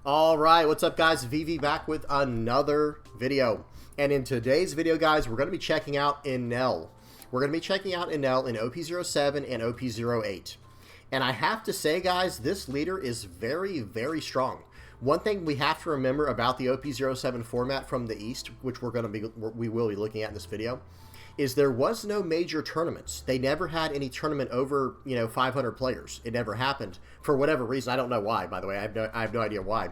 All right, what's up guys? VV back with another video. And in today's video, guys, we're going to be checking out Enel. We're going to be checking out Enel in OP07 and OP08. And I have to say, guys, this leader is very, very strong. One thing we have to remember about the OP07 format from the East, which we will be looking at in this video, is there was no major tournaments. They never had any tournament over, 500 players. It never happened for whatever reason. I don't know why, by the way. I have no idea why.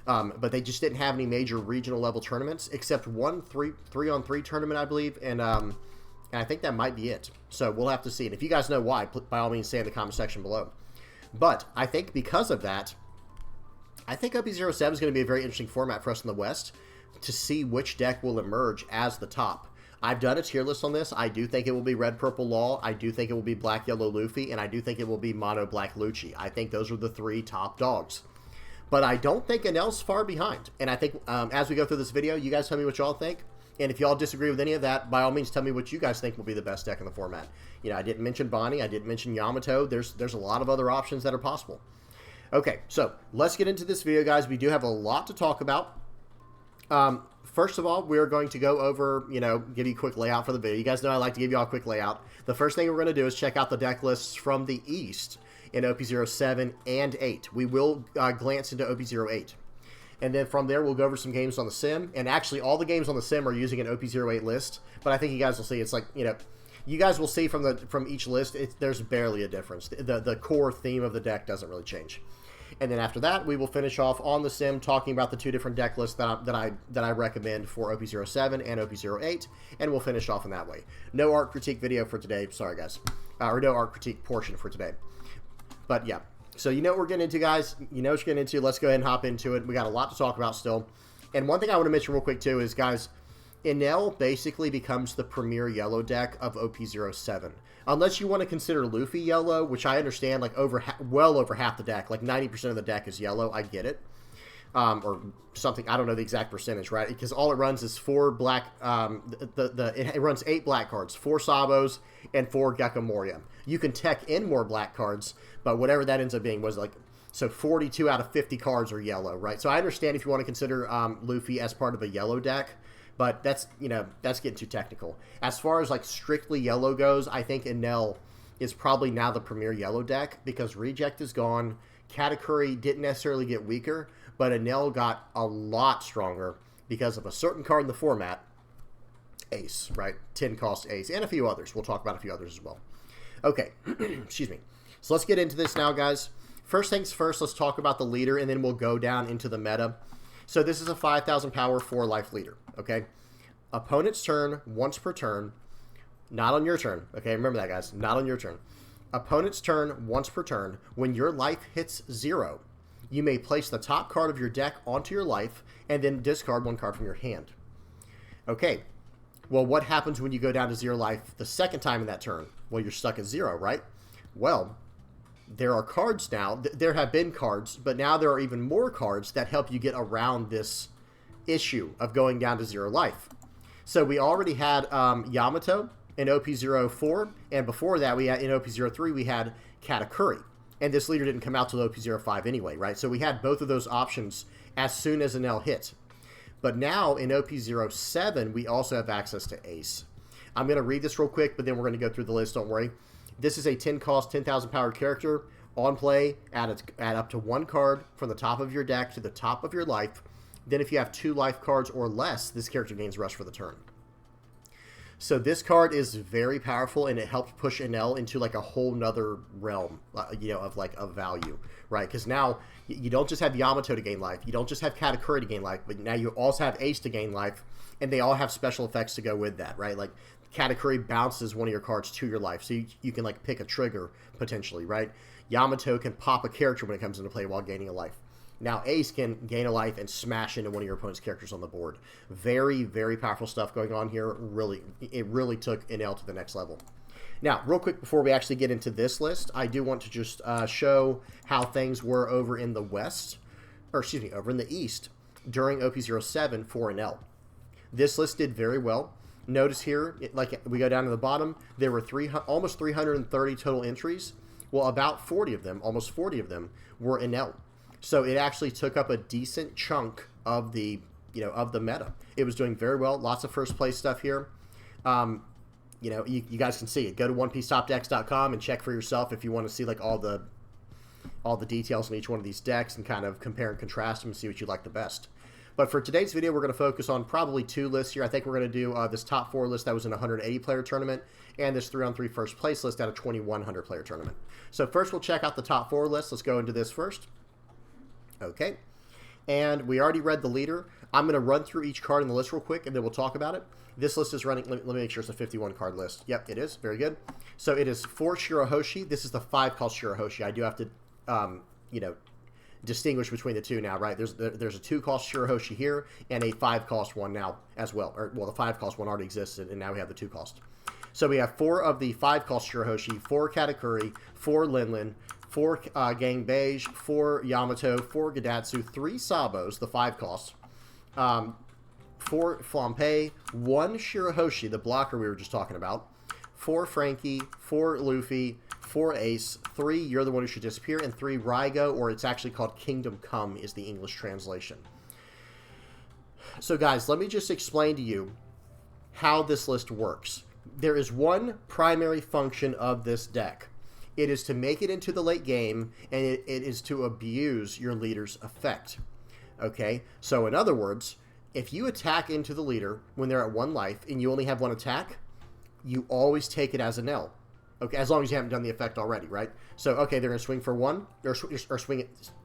But they just didn't have any major regional level tournaments except one 3-on-3 tournament, I believe, and I think that might be it. So we'll have to see. And if you guys know why, by all means, say in the comment section below. But I think because of that, I think OP07 is going to be a very interesting format for us in the West to see which deck will emerge as the top. I've done a tier list on this. I do think it will be Red Purple Law. I do think it will be Black Yellow Luffy, and I do think it will be Mono Black Lucci. I think those are the three top dogs. But I don't think Enel's far behind. And I think as we go through this video, you guys tell me what y'all think. And if y'all disagree with any of that, by all means, tell me what you guys think will be the best deck in the format. I didn't mention Bonnie. I didn't mention Yamato. There's a lot of other options that are possible. Okay, so let's get into this video, guys. We do have a lot to talk about. First of all, we're going to go over, give you a quick layout for the video. You guys know I like to give you all a quick layout. The first thing we're going to do is check out the deck lists from the East in OP07 and 8. We will glance into OP08. And then from there, we'll go over some games on the sim. And actually, all the games on the sim are using an OP08 list. But I think you guys will see, it's like, you guys will see from each list, there's barely a difference. The core theme of the deck doesn't really change. And then after that, we will finish off on the sim talking about the two different deck lists that I recommend for OP07 and OP08, and we'll finish off in that way. No art critique video for today, sorry guys, or no art critique portion for today. But yeah, so you know what we're getting into, guys. You know what you're getting into. Let's go ahead and hop into it. We got a lot to talk about still. And one thing I want to mention real quick too is, guys, Enel basically becomes the premier yellow deck of OP07. Unless you want to consider Luffy yellow, which I understand, like well over half the deck, like 90% of the deck is yellow. I get it. Or something, I don't know the exact percentage, right? Because all it runs is 4 black, it runs 8 black cards, 4 Sabos, and 4 Gecko Moria. You can tech in more black cards, but whatever that ends up being was like, so 42 out of 50 cards are yellow, right? So I understand if you want to consider Luffy as part of a yellow deck, but that's, that's getting too technical. As far as like strictly yellow goes, I think Enel is probably now the premier yellow deck because Reject is gone. Katakuri didn't necessarily get weaker, but Enel got a lot stronger because of a certain card in the format, Ace, right? 10 cost Ace, and a few others. We'll talk about a few others as well. Okay, excuse me. So let's get into this now, guys. First things first, let's talk about the leader, and then we'll go down into the meta. So this is a 5,000 power 4 life leader, okay? Opponent's turn, once per turn, not on your turn, okay? Remember that, guys, not on your turn. Opponent's turn, once per turn, when your life hits 0, you may place the top card of your deck onto your life and then discard 1 card from your hand. Okay, well, what happens when you go down to 0 life the second time in that turn? Well, you're stuck at 0, right? Well, there are cards now. There have been cards, but now there are even more cards that help you get around this issue of going down to 0 life. So we already had Yamato in OP04, and before that, we had in OP03, we had Katakuri. And this leader didn't come out till OP05 anyway, right? So we had both of those options as soon as Enel hit. But now in OP07, we also have access to Ace. I'm going to read this real quick, but then we're going to go through the list, don't worry. This is a 10 cost, 10,000 powered character. On play, add up to 1 card from the top of your deck to the top of your life. Then if you have 2 life cards or less, this character gains Rush for the turn. So this card is very powerful, and it helps push Enel into like a whole nother realm, of value, right? Because now you don't just have Yamato to gain life, you don't just have Katakuri to gain life, but now you also have Ace to gain life, and they all have special effects to go with that, right? Like Katakuri bounces one of your cards to your life, so you can like pick a trigger potentially, right? Yamato can pop a character when it comes into play while gaining a life. Now Ace can gain a life and smash into one of your opponent's characters on the board. Very, very powerful stuff going on here. It really took Enel to the next level. Now, real quick before we actually get into this list, I do want to just show how things were over in the West, or excuse me, over in the East during OP07 for Enel. This list did very well. Notice here, like we go down to the bottom, there were almost 330 total entries. Well, about 40 of them, almost 40 of them, were Enel. So it actually took up a decent chunk of the, of the meta. It was doing very well. Lots of first place stuff here. You guys can see it. Go to OnePieceTopDecks.com and check for yourself if you want to see like all the details on each one of these decks and kind of compare and contrast them and see what you like the best. But for today's video, we're going to focus on probably 2 lists here. I think we're going to do this top 4 list that was in a 180-player tournament and this 3-on-3 first place list at a 2,100-player tournament. So first, we'll check out the top 4 list. Let's go into this first. Okay. And we already read the leader. I'm going to run through each card in the list real quick, and then we'll talk about it. This list is running, let me make sure it's a 51-card list. Yep, it is. Very good. So it is 4 Shirahoshi. This is the 5-cost Shirahoshi. I do have to, distinguish between the two now, right? There's a 2-cost Shirahoshi here and a 5-cost one now as well. Or, well, the 5-cost one already existed, and now we have the 2-cost. So we have 4 of the 5-cost Shirahoshi, 4 Katakuri, 4 Linlin, 4 Gang Beige, 4 Yamato, 4 Gadatsu, 3 Sabos, the 5-cost, 4 Flampe, 1 Shirahoshi, the blocker we were just talking about, 4 Frankie, 4 Luffy, 4 Ace, 3 You're the One Who Should Disappear, and 3 Raigo, or it's actually called Kingdom Come is the English translation. So guys, let me just explain to you how this list works. There is one primary function of this deck. It is to make it into the late game, and it is to abuse your leader's effect. Okay? So in other words, if you attack into the leader when they're at 1 life and you only have 1 attack, you always take it as an L. Okay, as long as you haven't done the effect already, right? So, okay, they're going to swing for 1, or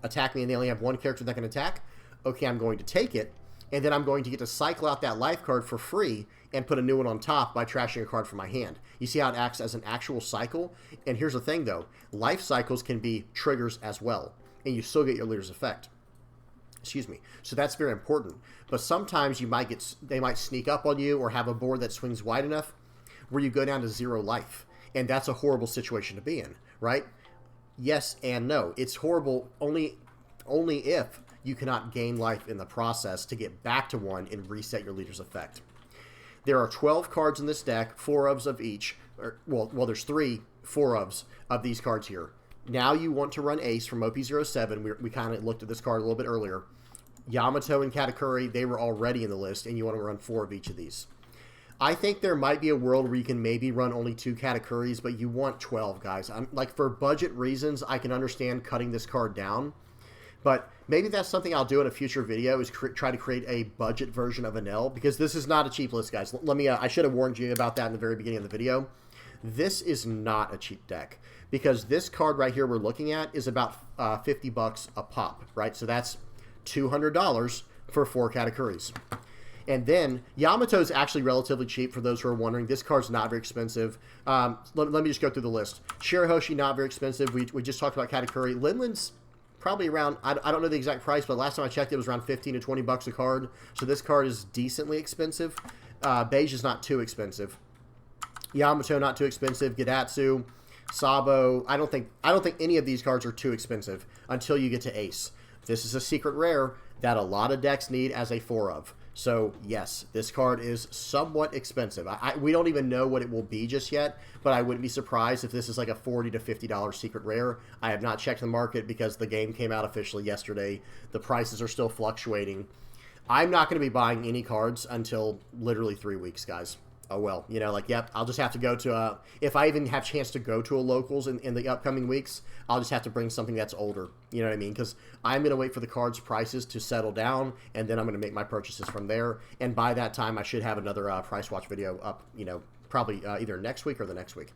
attack me, and they only have 1 character that can attack. Okay, I'm going to take it, and then I'm going to get to cycle out that life card for free and put a new one on top by trashing a card from my hand. You see how it acts as an actual cycle? And here's the thing, though. Life cycles can be triggers as well, and you still get your leader's effect. Excuse me. So that's very important. But sometimes they might sneak up on you or have a board that swings wide enough where you go down to 0 life. And that's a horrible situation to be in, right? Yes and no. It's horrible only if you cannot gain life in the process to get back to 1 and reset your leader's effect. There are 12 cards in this deck, 4 ofs of each. Well, there's 3 4 ofs of these cards here. Now you want to run Ace from OP07. We kind of looked at this card a little bit earlier. Yamato and Katakuri, they were already in the list, and you want to run 4 of each of these. I think there might be a world where you can maybe run only 2 Katakuris, but you want 12, guys. Like, for budget reasons, I can understand cutting this card down. But maybe that's something I'll do in a future video, is try to create a budget version of Enel, because this is not a cheap list, guys. I should have warned you about that in the very beginning of the video. This is not a cheap deck, because this card right here we're looking at is about 50 bucks a pop, right? So that's $200 for 4 Katakuris. And then Yamato's actually relatively cheap for those who are wondering. This card's not very expensive. Let me just go through the list. Shirahoshi, not very expensive. We just talked about Katakuri. Linlin's probably around, I don't know the exact price, but last time I checked it was around 15 to 20 bucks a card. So this card is decently expensive. Beige is not too expensive. Yamato, not too expensive. Gadatsu, Sabo. I don't think any of these cards are too expensive until you get to Ace. This is a secret rare that a lot of decks need as a 4 of. So, yes, this card is somewhat expensive. We don't even know what it will be just yet, but I wouldn't be surprised if this is like a $40 to $50 secret rare. I have not checked the market because the game came out officially yesterday. The prices are still fluctuating. I'm not going to be buying any cards until literally 3 weeks, guys. Oh, well, yep, I'll just have to go to, if I even have a chance to go to a locals in the upcoming weeks, I'll just have to bring something that's older, you know what I mean? Because I'm going to wait for the cards' prices to settle down, and then I'm going to make my purchases from there, and by that time, I should have another price watch video up, probably either next week or the next week.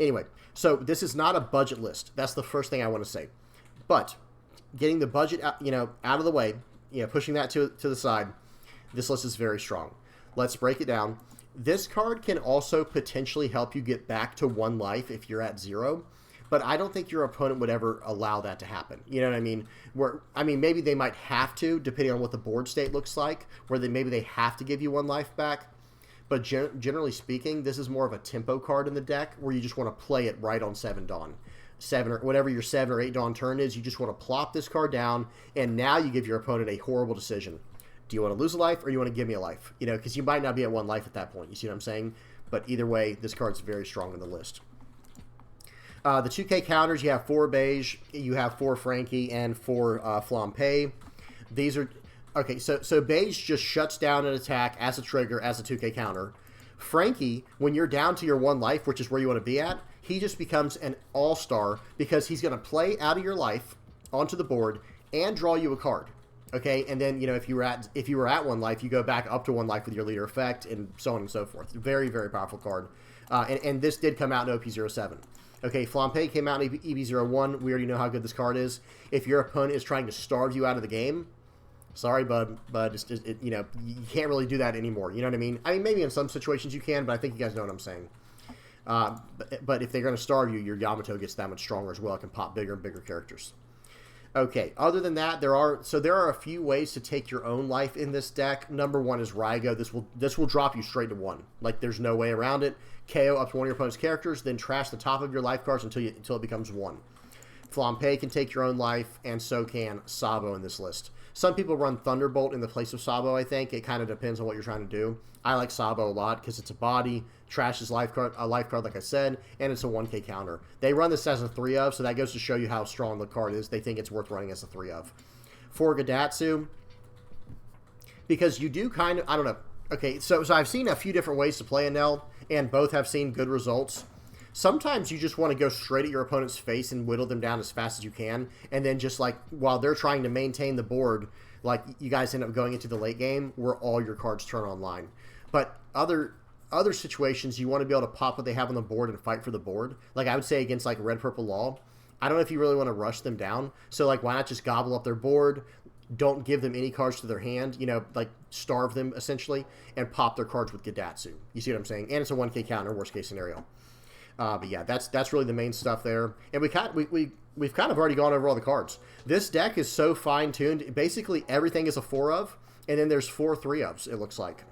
Anyway, so this is not a budget list. That's the first thing I want to say. But getting the budget, out of the way, pushing that to the side, this list is very strong. Let's break it down. This card can also potentially help you get back to 1 life if you're at 0, but I don't think your opponent would ever allow that to happen. You know what I mean? Maybe they might have to, depending on what the board state looks like, where maybe they have to give you 1 life back. But generally speaking, this is more of a tempo card in the deck where you just want to play it right on 7 Dawn. 7 or whatever your 7 or 8 Dawn turn is, you just want to plop this card down, and now you give your opponent a horrible decision. Do you want to lose a life or you want to give me a life? Because you might not be at 1 life at that point. You see what I'm saying? But either way, this card's very strong in the list. The 2K counters, you have 4 Beige, you have 4 Frankie, and 4 Flampe. These are... Okay, so Beige just shuts down an attack as a trigger, as a 2K counter. Frankie, when you're down to your 1 life, which is where you want to be at, he just becomes an all-star because he's going to play out of your life onto the board and draw you a card. Okay, and then, you know, if you were at 1 life, you go back up to 1 life with your leader effect, and so on and so forth. Very, very powerful card. And this did come out in OP07. Okay, Flampe came out in EB01. We already know how good this card is. If your opponent is trying to starve you out of the game, sorry, bud, you know, you can't really do that anymore. You know what I mean? I mean, maybe in some situations you can, but I think you guys know what I'm saying. But if they're going to starve you, your Yamato gets that much stronger as well. It can pop bigger and bigger characters. Okay, other than that, there are a few ways to take your own life in this deck. Number 1 is Reiju. This will drop you straight to 1. Like, there's no way around it. KO up to 1 of your opponent's characters, then trash the top of your life cards until it becomes 1. Flampe can take your own life, and so can Sabo in this list. Some people run Thunderbolt in the place of Sabo, I think. It kind of depends on what you're trying to do. I like Sabo a lot because it's a body, trashes a life card, like I said, and it's a 1K counter. They run this as a 3 of, so that goes to show you how strong the card is. They think it's worth running as a 3 of. For Gadatsu, because you do kind of, I don't know. Okay, so I've seen a few different ways to play Enel, and both have seen good results. Sometimes you just want to go straight at your opponent's face and whittle them down as fast as you can, and then just, like, while they're trying to maintain the board, like, you guys end up going into the late game where all your cards turn online. But other situations, you want to be able to pop what they have on the board and fight for the board. Like, I would say against, like, Red Purple Law, I don't know if you really want to rush them down. So, like, why not just gobble up their board, don't give them any cards to their hand, you know, like, starve them, essentially, and pop their cards with Gadatsu. You see what I'm saying? And it's a 1K counter, worst case scenario. But yeah, that's really the main stuff there. And we've kind of already gone over all the cards. This deck is so fine-tuned. Basically, everything is a 4 of, and then there's 4 3-ofs, it looks like.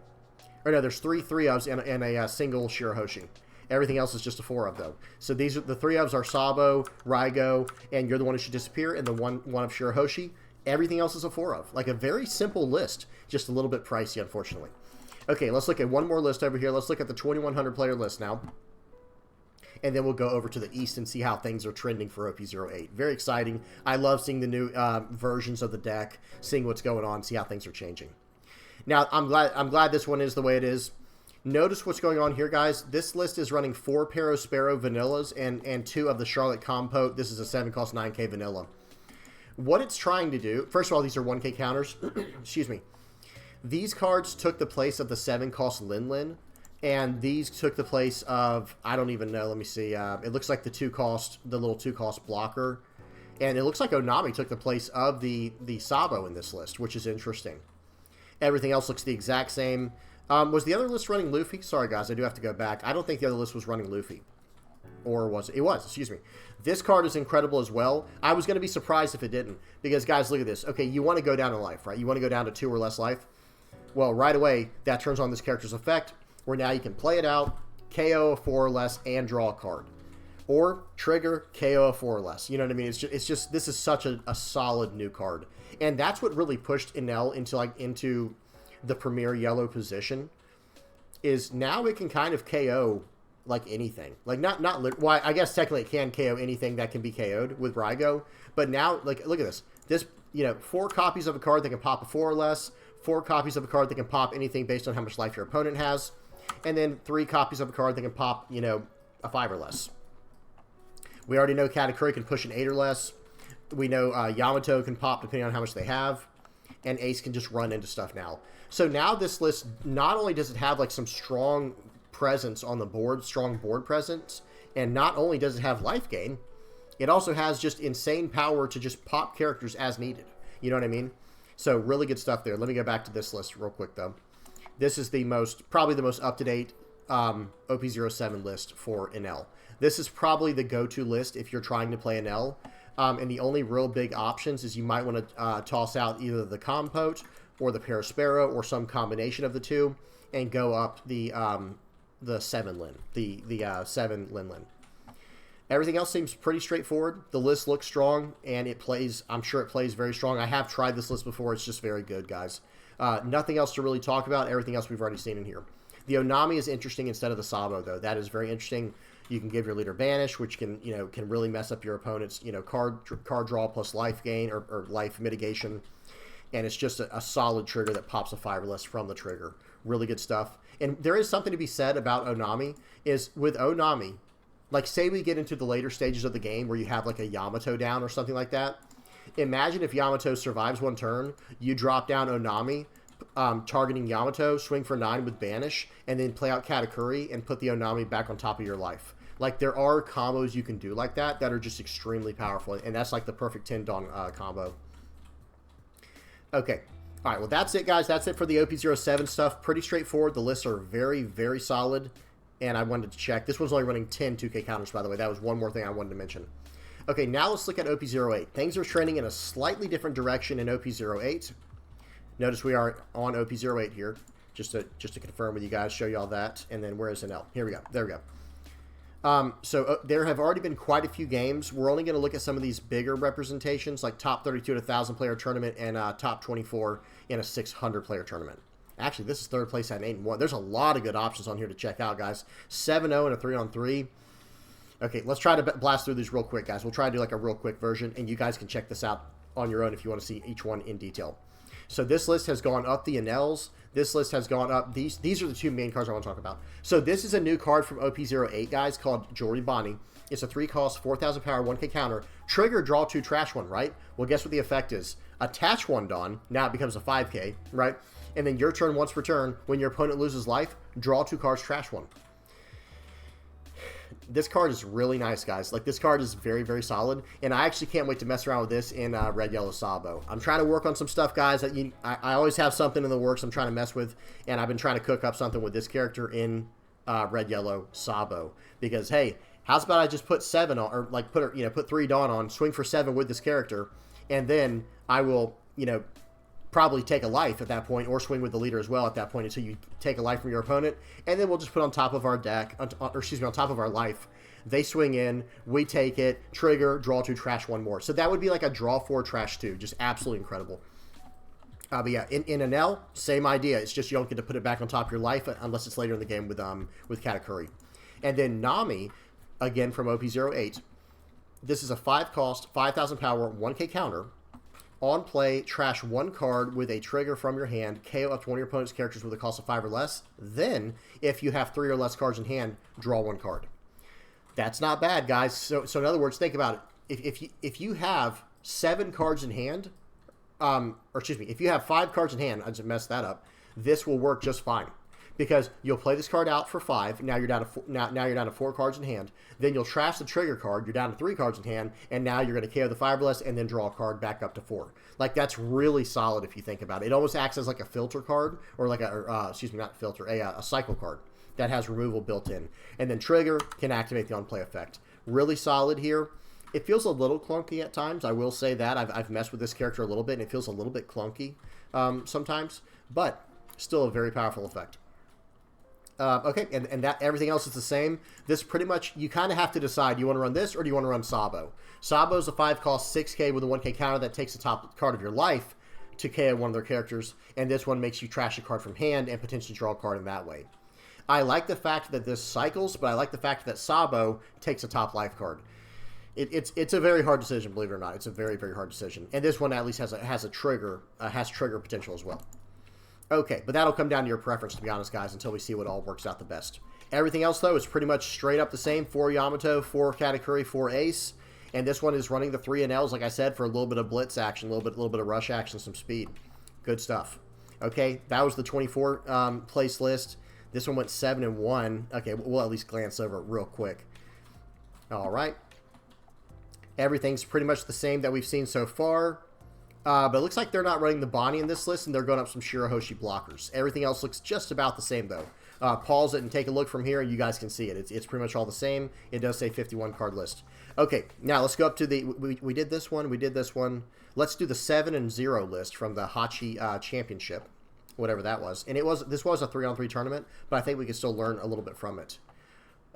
Or no, there's 3 3-ofs and a single Shirahoshi. Everything else is just a 4 of, though. So these are the 3-ofs are Sabo, Reiju, and you're the one who should disappear, and the one of Shirahoshi. Everything else is a 4 of. Like a very simple list, just a little bit pricey, unfortunately. Okay, let's look at one more list over here. Let's look at the 2,100 player list now. And then we'll go over to the East and see how things are trending for OP08. Very exciting. I love seeing the new versions of the deck, seeing what's going on, see how things are changing. Now, I'm glad this one is the way it is. Notice what's going on here, guys. This list is running 4 Perospero vanillas and 2 of the Charlotte Compote. This is a 7-cost 9K vanilla. What it's trying to do, first of all, these are 1K counters. Excuse me. These cards took the place of the 7-cost Lin. And these took the place of, I don't even know, let me see. It looks like the little 2-cost blocker. And it looks like Onami took the place of the Sabo in this list, which is interesting. Everything else looks the exact same. Was the other list running Luffy? Sorry, guys, I do have to go back. I don't think the other list was running Luffy. Or was it? It was, excuse me. This card is incredible as well. I was going to be surprised if it didn't. Because, guys, look at this. Okay, you want to go down in life, right? You want to go down to 2 or less life. Well, right away, that turns on this character's effect, where now you can play it out, KO a 4 or less, and draw a card. Or trigger, KO a 4 or less. You know what I mean? It's just this is such a solid new card. And that's what really pushed Enel into the premier yellow position, is now it can kind of KO like anything. Like well, I guess technically it can KO anything that can be KO'd with Reiju, but now, like, look at this. This, you know, 4 copies of a card that can pop a 4 or less, 4 copies of a card that can pop anything based on how much life your opponent has, and then 3 copies of a card that can pop, you know, a 5 or less. We already know Katakuri can push an 8 or less. We know Yamato can pop depending on how much they have. And Ace can just run into stuff now. So now this list, not only does it have like some strong presence on the board, strong board presence, and not only does it have life gain, it also has just insane power to just pop characters as needed. You know what I mean? So really good stuff there. Let me go back to this list real quick, though. This is probably the most up-to-date OP07 list for Enel. This is probably the go-to list if you're trying to play Enel. And the only real big options is you might want to toss out either the Compote or the Perospero or some combination of the two and go up the 7 Lin, the 7 Lin. Everything else seems pretty straightforward. The list looks strong, and it plays, I'm sure it plays very strong. I have tried this list before. It's just very good, guys. Nothing else to really talk about. Everything else we've already seen in here. The Onami is interesting instead of the Sabo, though. That is very interesting. You can give your leader banish, which can, can really mess up your opponent's, card draw plus life gain or life mitigation. And it's just a solid trigger that pops a 5 or less from the trigger. Really good stuff. And there is something to be said about Onami, is with Onami, like say we get into the later stages of the game where you have like a Yamato down or something like that. Imagine if Yamato survives one turn, you drop down Onami, targeting Yamato, swing for 9 with banish, and then play out Katakuri and put the Onami back on top of your life. Like there are combos you can do like that are just extremely powerful, and that's like the perfect 10 Dawn combo. Okay. All right, well, that's it, guys. That's it for the OP07 stuff. Pretty straightforward. The lists are very, very solid, and I wanted to check. This one's only running 10 2K counters, by the way. That was one more thing I wanted to mention. Okay, now let's look at OP08. Things are trending in a slightly different direction in OP08. Notice we are on OP08 here, just to confirm with you guys, show you all that. And then where is Enel? Here we go. There we go. There have already been quite a few games. We're only going to look at some of these bigger representations, like top 32 at a 1,000-player tournament and top 24 in a 600-player tournament. Actually, this is third place at 8-1. There's a lot of good options on here to check out, guys. 7-0 and a 3-on-3. Okay, let's try to blast through these real quick, guys. We'll try to do like a real quick version, and you guys can check this out on your own if you want to see each one in detail. So this list has gone up the Enels. This list has gone up. These are the two main cards I want to talk about. So this is a new card from OP08, guys, called Jewelry Bonnie. It's a 3-cost, 4,000 power, 1K counter. Trigger, draw 2, trash 1, right? Well, guess what the effect is? Attach 1 Dawn. Now it becomes a 5K, right? And then your turn once per turn, when your opponent loses life, draw 2 cards, trash 1. This card is really nice, guys. Like, this card is very, very solid, and I actually can't wait to mess around with this in Red, Yellow, Sabo. I'm trying to work on some stuff, guys. That I always have something in the works I'm trying to mess with, and I've been trying to cook up something with this character in Red, Yellow, Sabo. Because, hey, how's about I just put 7 on, or like put 3 Dawn on, swing for 7 with this character, and then I will, probably take a life at that point, or swing with the leader as well at that point until you take a life from your opponent, and then we'll just put on top of our deck, on top of our life. They swing in, we take it, trigger, draw 2, trash 1 more. So that would be like a draw 4, trash 2. Just absolutely incredible. But yeah, in Enel, same idea. It's just you don't get to put it back on top of your life unless it's later in the game with Katakuri. And then Nami, again from OP08. This is a 5-cost, 5,000 power, 1K counter. On play, trash 1 card with a trigger from your hand, KO up to one of your opponent's characters with a cost of 5 or less. Then, if you have 3 or less cards in hand, draw 1 card. That's not bad, guys. So in other words, think about it. If you have 7 cards in hand, if you have 5 cards in hand, I just messed that up. This will work just fine. Because you'll play this card out for 5. Now you're down to now you're down to 4 cards in hand. Then you'll trash the trigger card. You're down to 3 cards in hand, and now you're going to KO the 5 or less, and then draw a card back up to 4. Like, that's really solid if you think about it. It almost acts as like a filter card, or like a cycle card that has removal built in. And then trigger can activate the on-play effect. Really solid here. It feels a little clunky at times. I will say that I've messed with this character a little bit, and it feels a little bit clunky sometimes, but still a very powerful effect. Okay, and that everything else is the same. This pretty much, you kind of have to decide, do you want to run this or do you want to run Sabo? Sabo is a 5-cost, 6K with a 1K counter that takes the top card of your life to KO one of their characters, and this one makes you trash a card from hand and potentially draw a card in that way. I like the fact that this cycles, but I like the fact that Sabo takes a top life card. It's a very hard decision, believe it or not. It's a very, very hard decision, and this one at least has trigger potential as well. Okay, but that'll come down to your preference, to be honest, guys, until we see what all works out the best. Everything else, though, is pretty much straight up the same. 4 Yamato, 4 Katakuri, 4 Ace. And this one is running the 3 Enels, like I said, for a little bit of blitz action, a little bit of rush action, some speed. Good stuff. Okay, that was the 24 place list. This one went 7-1. Okay, we'll at least glance over it real quick. All right. Everything's pretty much the same that we've seen so far. But it looks like they're not running the Bonnie in this list, and they're going up some Shirahoshi blockers. Everything else looks just about the same, though. Pause it and take a look from here, and you guys can see it. It's pretty much all the same. It does say 51-card list. Okay, now let's go up to the... We did this one. We did this one. Let's do the 7-0 list from the Hachi Championship, whatever that was. And this was a 3-on-3 tournament, but I think we can still learn a little bit from it.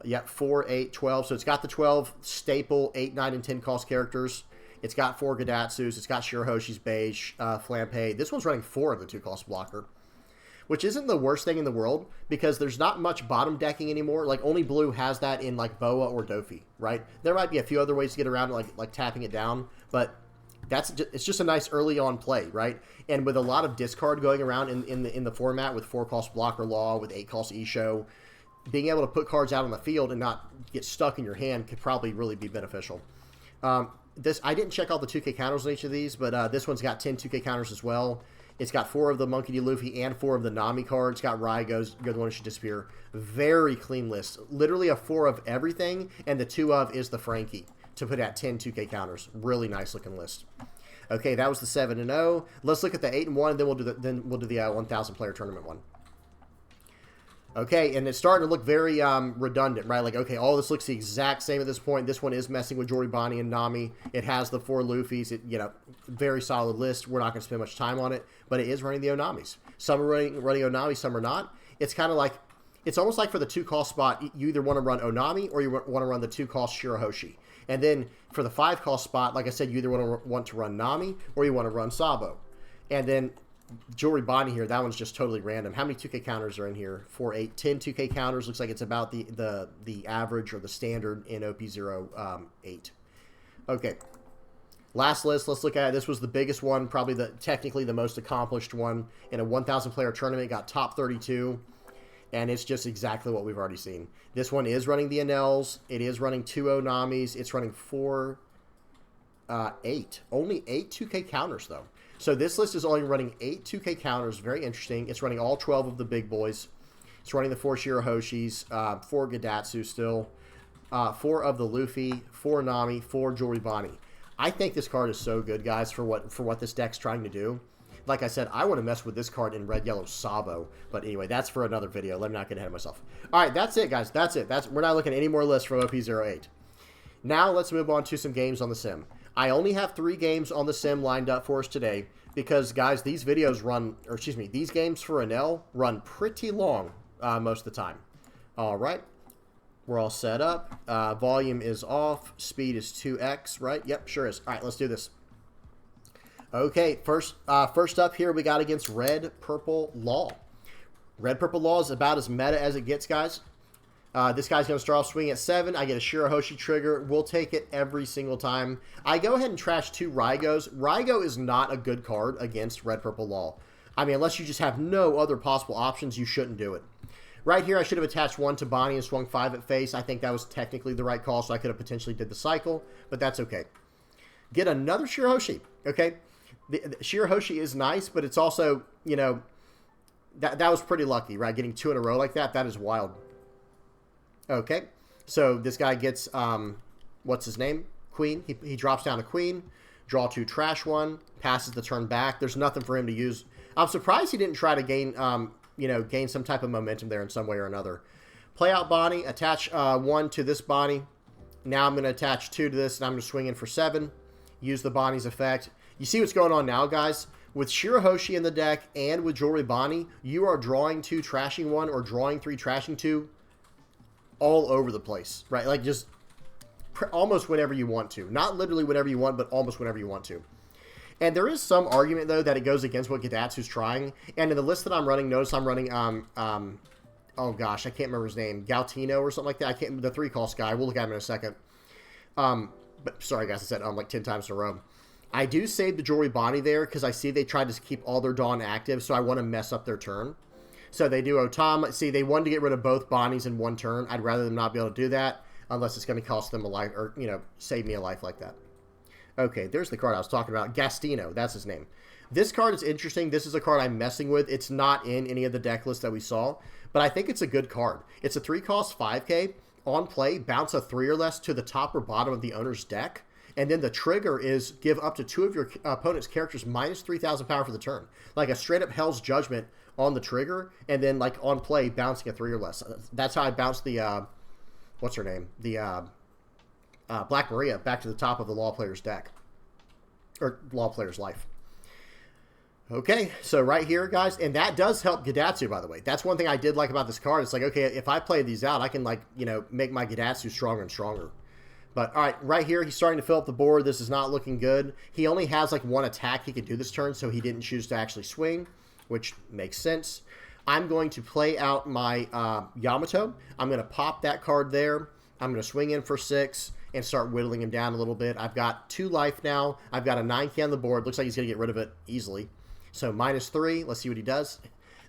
Yep, 4, 8, 12. So it's got the 12 staple 8, 9, and 10 cost characters. It's got 4 Gadatsus. It's got Shirahoshi's Beige, Flampe. This one's running 4 of the 2-cost blocker. which isn't the worst thing in the world because there's not much bottom decking anymore. Like, only blue has that in, like, Boa or Dofi, right? There might be a few other ways to get around it, like tapping it down, but it's just a nice early on play, right? And with a lot of discard going around in the format with 4-cost Blocker Law, with 8-cost Isho, being able to put cards out on the field and not get stuck in your hand could probably really be beneficial. I didn't check all the 2K counters on each of these, but this one's got 10 2K counters as well. It's got 4 of the Monkey D. Luffy and 4 of the Nami cards. It's got Raigo's, you're the one who should disappear. Very clean list. Literally a 4 of everything, and the 2 of is the Frankie to put at 10 2K counters. Really nice looking list. Okay, that was the 7-0. Let's look at the 8-1, and then we'll do the 1,000 player tournament one. Okay, and it's starting to look very redundant, right? Like, okay, all this looks the exact same at this point. This one is messing with Joribani and Nami. It has the 4 Luffys. Very solid list. We're not going to spend much time on it, but it is running the Onamis. Some are running Onami, some are not. It's kind of like, it's almost like for the 2-cost spot, you either want to run Onami or you want to run the 2-cost Shirahoshi. And then for the 5-cost spot, like I said, you either want to run Nami or you want to run Sabo. And then Joribani here, that one's just totally random. How many 2K counters are in here? 4, 8, 10 2K counters. Looks like it's about the average or the standard in OP08. Okay. Last list, let's look at it. This was the biggest one, probably technically the most accomplished one in a 1,000 player tournament. Got top 32. And it's just exactly what we've already seen. This one is running the Enels. It is running 2 Onamis. It's running 8. Only 8 2K counters, though. So this list is only running 8 2K counters. Very interesting. It's running all 12 of the big boys. It's running the 4 Shirahoshis, 4 Gadatsu still, 4 of the Luffy, 4 Nami, 4 Joribani. I think this card is so good, guys, for what this deck's trying to do. Like I said, I want to mess with this card in red, yellow, Sabo. But anyway, that's for another video. Let me not get ahead of myself. All right, that's it, guys. That's it. We're not looking at any more lists from OP08. Now let's move on to some games on the sim. I only have 3 games on the sim lined up for us today because, guys, these games for Enel run pretty long most of the time. All right. We're all set up. Volume is off. Speed is 2x, right? Yep, sure is. All right, let's do this. Okay, first up here, we got against Red Purple Law. Red Purple Law is about as meta as it gets, guys. This guy's going to start off swinging at 7. I get a Shirahoshi trigger. We'll take it every single time. I go ahead and trash 2 Raigos. Raigo is not a good card against Red Purple Law. I mean, unless you just have no other possible options, you shouldn't do it. Right here, I should have attached 1 to Bonnie and swung 5 at face. I think that was technically the right call, so I could have potentially did the cycle, but that's okay. Get another Shirahoshi, okay? The Shirahoshi is nice, but it's also, that was pretty lucky, right? Getting 2 in a row like that is wild. Okay, so this guy gets, what's his name? Queen. He drops down a Queen, draw 2, trash 1, passes the turn back. There's nothing for him to use. I'm surprised he didn't try to gain, gain some type of momentum there in some way or another. Play out Bonnie, attach 1 to this Bonnie. Now I'm going to attach 2 to this, and I'm going to swing in for 7. Use the Bonnie's effect. You see what's going on now, guys? With Shirahoshi in the deck and with Joribani, you are drawing 2, trashing 1, or drawing 3, trashing 2 all over the place, right? Like just almost whenever you want to. Not literally whenever you want, but almost whenever you want to. And there is some argument, though, that it goes against what Gadatsu's trying. And in the list that I'm running, notice I'm running, oh gosh, I can't remember his name. Gautino or something like that. The 3-cost guy. We'll look at him in a second. But sorry, guys, I said like 10 times in a row. I do save the Joribani there because I see they tried to keep all their Dawn active, so I want to mess up their turn. So they do Otama. See, they wanted to get rid of both Bonnies in one turn. I'd rather them not be able to do that unless it's going to cost them a life or, save me a life like that. Okay, there's the card I was talking about. Gastino, that's his name. This card is interesting. This is a card I'm messing with. It's not in any of the deck lists that we saw, but I think it's a good card. It's a 3-cost 5K. On play, bounce a 3 or less to the top or bottom of the owner's deck. And then the trigger is give up to 2 of your opponent's characters minus 3,000 power for the turn. Like a straight up Hell's Judgment on the trigger, and then like on play, bouncing a 3 or less. That's how I bounced the, what's her name? The Black Maria back to the top of the Law player's deck. Or Law player's life. Okay, so right here, guys, and that does help Gadatsu, by the way. That's one thing I did like about this card. It's like, okay, if I play these out, I can, like, make my Gadatsu stronger and stronger. But, all right, right here, he's starting to fill up the board. This is not looking good. He only has, like, 1 attack he could do this turn, so he didn't choose to actually swing, which makes sense. I'm going to play out my Yamato. I'm going to pop that card there. I'm going to swing in for 6 and start whittling him down a little bit. I've got 2 life now. I've got a 9K on the board. Looks like he's going to get rid of it easily. So -3. Let's see what he does.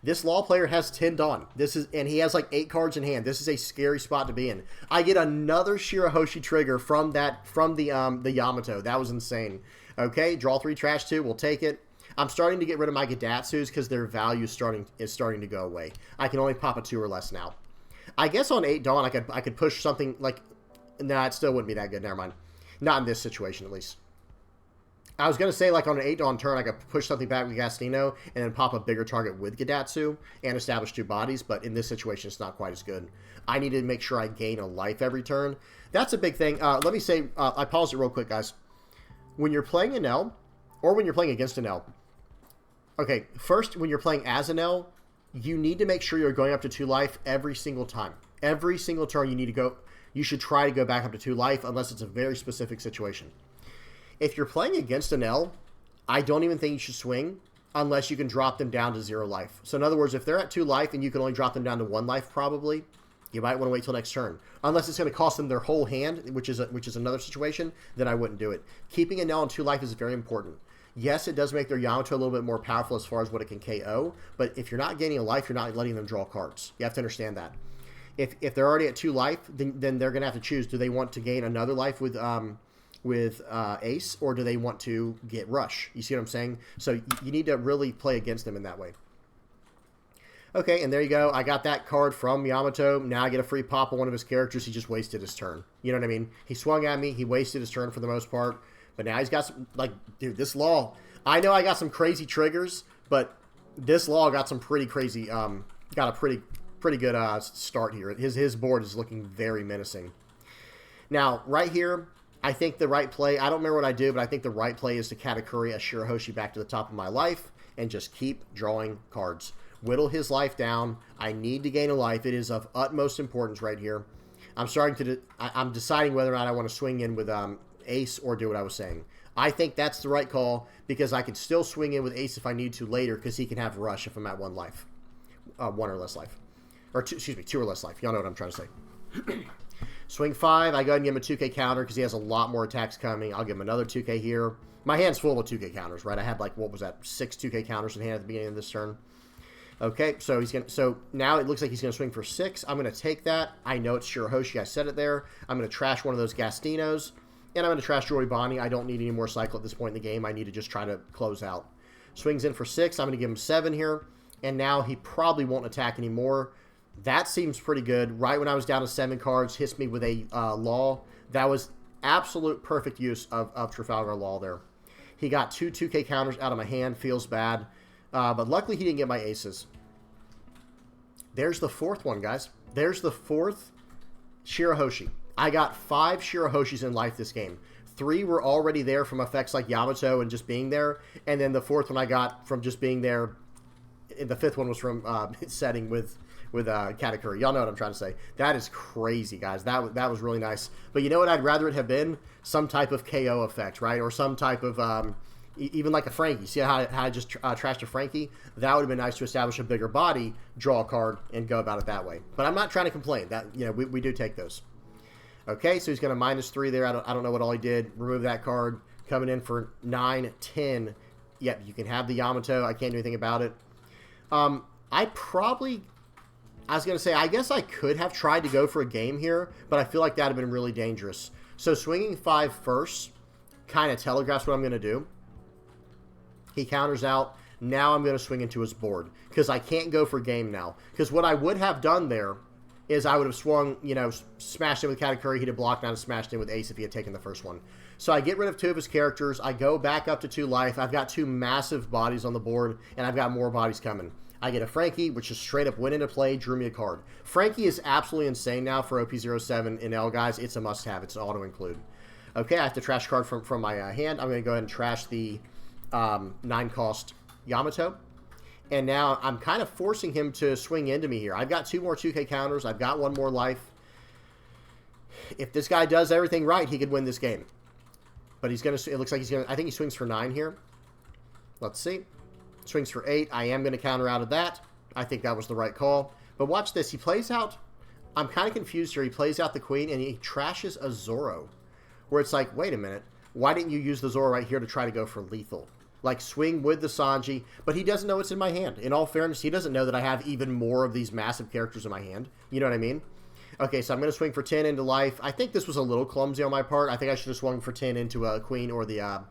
This Law player has 10 Dawn. And he has like 8 cards in hand. This is a scary spot to be in. I get another Shirahoshi trigger from the Yamato. That was insane. Okay, draw 3, trash 2. We'll take it. I'm starting to get rid of my Gadatsus because their value is starting to go away. I can only pop a 2 or less now. I guess on 8 Dawn I could push something like. Nah, it still wouldn't be that good. Never mind. Not in this situation, at least. I was going to say, like, on an 8 Dawn turn, I could push something back with Gastino and then pop a bigger target with Gadatsu and establish 2 bodies, but in this situation, it's not quite as good. I need to make sure I gain a life every turn. That's a big thing. Let me say, I paused it real quick, guys. When you're playing Enel, or when you're playing against Enel, okay, first, when you're playing as Enel, you need to make sure you're going up to 2 life every single time. Every single turn you should try to go back up to 2 life unless it's a very specific situation. If you're playing against Enel, I don't even think you should swing unless you can drop them down to 0 life. So in other words, if they're at 2 life and you can only drop them down to 1 life probably, you might want to wait till next turn. Unless it's going to cost them their whole hand, which is another situation, then I wouldn't do it. Keeping Enel on 2 life is very important. Yes, it does make their Yamato a little bit more powerful as far as what it can KO, but if you're not gaining a life, you're not letting them draw cards. You have to understand that. If they're already at 2 life, then they're going to have to choose. Do they want to gain another life with Ace, or do they want to get Rush? You see what I'm saying? So you need to really play against them in that way. Okay, and there you go. I got that card from Yamato. Now I get a free pop on one of his characters. He just wasted his turn. You know what I mean? He swung at me. He wasted his turn for the most part. But now he's got some, like, dude, this Law. I know I got some crazy triggers, but this Law got some pretty crazy, got a pretty good start here. His board is looking very menacing. Now, right here, I think the right play, I don't remember what I do, but I think the right play is to Katakuri a Shirahoshi back to the top of my life and just keep drawing cards. Whittle his life down. I need to gain a life. It is of utmost importance right here. I'm deciding whether or not I want to swing in with Ace or do what I was saying. I think that's the right call because I can still swing in with Ace if I need to later because he can have Rush if I'm at 1 life. 1 or less life. Or 2 or less life. Y'all know what I'm trying to say. Swing 5. I go ahead and give him a 2K counter because he has a lot more attacks coming. I'll give him another 2K here. My hand's full of 2K counters, right? I had like, what was that, 6 2K counters in hand at the beginning of this turn. Okay, so now it looks like he's going to swing for 6. I'm going to take that. I know it's Shirahoshi. I said it there. I'm going to trash one of those Gastinos, and I'm going to trash Jory Bonnie. I don't need any more cycle at this point in the game. I need to just try to close out. Swings in for 6. I'm going to give him 7 here, and now he probably won't attack anymore. That seems pretty good. Right when I was down to 7 cards, hits me with a Law. That was absolute perfect use of Trafalgar Law there. He got 2 2K counters out of my hand. Feels bad. But luckily he didn't get my aces. There's the 4th one, guys. There's the 4th Shirahoshi. I got 5 Shirahoshis in life this game. 3 were already there from effects like Yamato and just being there. And then the 4th one I got from just being there. And the 5th one was from setting with Katakuri. Y'all know what I'm trying to say. That is crazy, guys. That was really nice. But you know what I'd rather it have been? Some type of KO effect, right? Or some type of, even like a Frankie. See how I just trashed a Frankie? That would have been nice to establish a bigger body, draw a card, and go about it that way. But I'm not trying to complain. That, you know, we do take those. Okay, so he's going to -3 there. I don't know what all he did. Remove that card. Coming in for 9, 10. Yep, you can have the Yamato. I can't do anything about it. I was going to say, I guess I could have tried to go for a game here, but I feel like that would have been really dangerous. So swinging 5 first kind of telegraphs what I'm going to do. He counters out. Now I'm going to swing into his board because I can't go for game now. Because what I would have done there is I would have swung, you know, smashed in with Katakuri. He'd have blocked down and smashed in with Ace if he had taken the first one. So I get rid of 2 of his characters. I go back up to 2 life. I've got 2 massive bodies on the board, and I've got more bodies coming. I get a Frankie, which just straight up went into play, drew me a card. Frankie is absolutely insane now for OP07 in L, guys. It's a must-have. It's an auto-include. Okay, I have to trash card from my hand. I'm going to go ahead and trash the 9-cost Yamato. And now I'm kind of forcing him to swing into me here. I've got 2 more 2K counters. I've got 1 more life. If this guy does everything right, he could win this game. But he's going to, it looks like he's going to, I think he swings for 9 here. Let's see. Swings for 8. I am going to counter out of that. I think that was the right call. But watch this. He plays out... I'm kind of confused here. He plays out the queen, and he trashes a Zorro. Where it's like, wait a minute. Why didn't you use the Zorro right here to try to go for lethal? Like, swing with the Sanji, but he doesn't know what's in my hand. In all fairness, he doesn't know that I have even more of these massive characters in my hand. You know what I mean? Okay, so I'm going to swing for 10 into life. I think this was a little clumsy on my part. I think I should have swung for 10 into a queen or the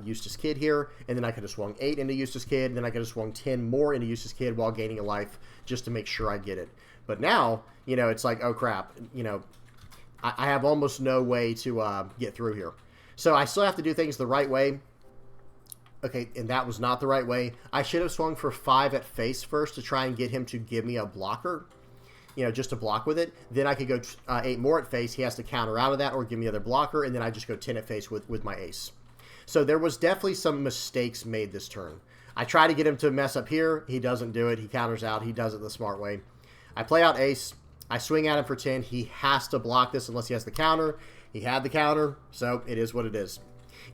Eustace Kid here, and then I could have swung 8 into Eustace Kid, and then I could have swung 10 more into Eustace Kid while gaining a life just to make sure I get it. But now, you know, it's like, oh crap, you know, I have almost no way to get through here. So I still have to do things the right way. Okay, and that was not the right way. I should have swung for 5 at face first to try and get him to give me a blocker. You know, just to block with it. Then I could go 8 more at face. He has to counter out of that or give me another blocker, and then I just go 10 at face with my ace. So there was definitely some mistakes made this turn. I try to get him to mess up here. He doesn't do it. He counters out. He does it the smart way. I play out ace. I swing at him for 10. He has to block this unless he has the counter. He had the counter, so it is what it is.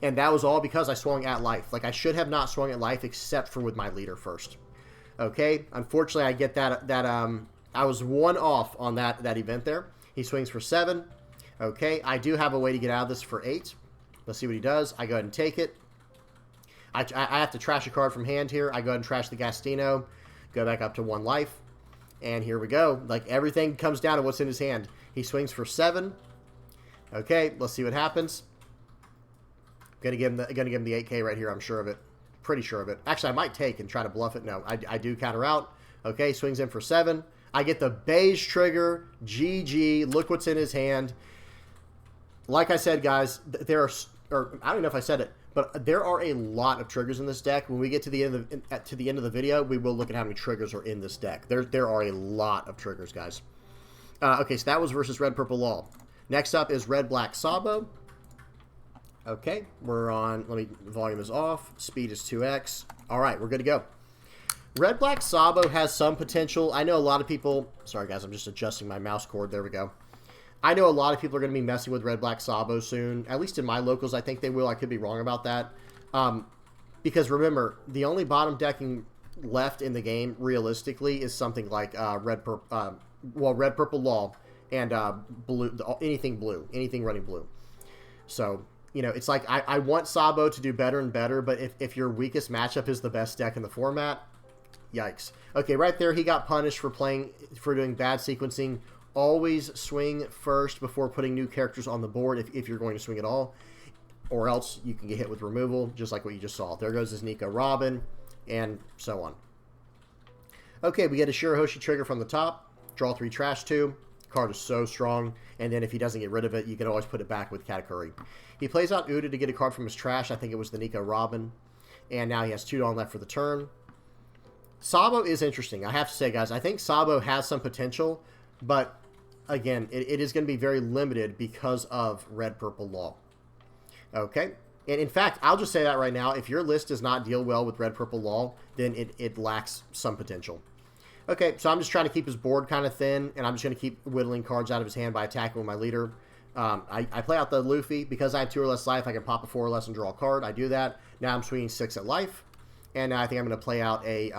And that was all because I swung at life. Like, I should have not swung at life except for with my leader first. Okay, unfortunately, I get that I was 1 off on that event there. He swings for 7. Okay, I do have a way to get out of this for 8. Let's see what he does. I go ahead and take it. I have to trash a card from hand here. I go ahead and trash the Gastino. Go back up to 1 life. And here we go. Like, everything comes down to what's in his hand. He swings for 7. Okay, let's see what happens. Gonna give him the 8K right here. I'm sure of it. Pretty sure of it. Actually, I might take and try to bluff it. No, I do counter out. Okay, swings in for 7. I get the beige trigger. GG. Look what's in his hand. Like I said, guys, there are... Or I don't know if I said it, but there are a lot of triggers in this deck. When we get to the end of the video, we will look at how many triggers are in this deck. There are a lot of triggers, guys. Okay, so that was versus Red Purple Law. Next up is Red Black Sabo. Okay, we're on. Volume is off. Speed is 2x. All right, we're good to go. Red Black Sabo has some potential. I know a lot of people. Sorry, guys, I'm just adjusting my mouse cord. There we go. I know a lot of people are going to be messing with Red Black Sabo soon. At least in my locals, I think they will. I could be wrong about that. Because remember, the only bottom decking left in the game, realistically, is something like Red Purple Law and blue, anything running blue. So, you know, it's like I want Sabo to do better and better, but if your weakest matchup is the best deck in the format, yikes. Okay, right there, he got punished for doing bad sequencing. Always swing first before putting new characters on the board if you're going to swing at all. Or else you can get hit with removal, just like what you just saw. There goes his Nico Robin, and so on. Okay, we get a Shirahoshi trigger from the top. Draw 3, trash 2. Card is so strong. And then if he doesn't get rid of it, you can always put it back with Katakuri. He plays out Uda to get a card from his trash. I think it was the Nico Robin. And now he has 2 Dawn left for the turn. Sabo is interesting. I have to say, guys, I think Sabo has some potential, but again, it is going to be very limited because of Red Purple Law. Okay? And in fact, I'll just say that right now. If your list does not deal well with Red Purple Law, then it lacks some potential. Okay, so I'm just trying to keep his board kind of thin, and I'm just going to keep whittling cards out of his hand by attacking with my leader. I play out the Luffy. Because I have 2 or less life, I can pop a 4 or less and draw a card. I do that. Now I'm swinging 6 at life. And now I think I'm going to play out a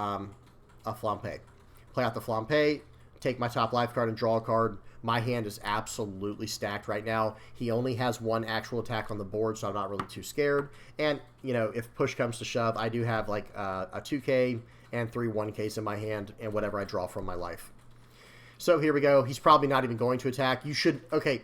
Flampe. Play out the Flampe, take my top life card and draw a card. My hand is absolutely stacked right now. He only has 1 actual attack on the board, so I'm not really too scared. And, you know, if push comes to shove, I do have like a 2K and 3 1Ks in my hand and whatever I draw from my life. So here we go. He's probably not even going to attack. You should... Okay,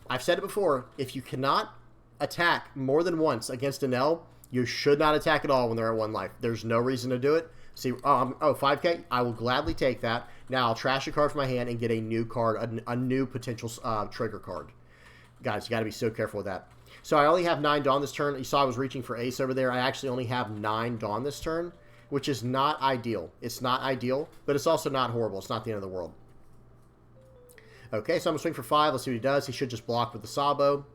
I've said it before. If you cannot attack more than once against Enel, you should not attack at all when they're at 1 life. There's no reason to do it. See, 5K? I will gladly take that. Now I'll trash a card from my hand and get a new card, a new potential trigger card. Guys, you got to be so careful with that. So I only have 9 Dawn this turn. You saw I was reaching for Ace over there. I actually only have 9 Dawn this turn, which is not ideal. It's not ideal, but it's also not horrible. It's not the end of the world. Okay, so I'm going to swing for 5. Let's see what he does. He should just block with the Sabo.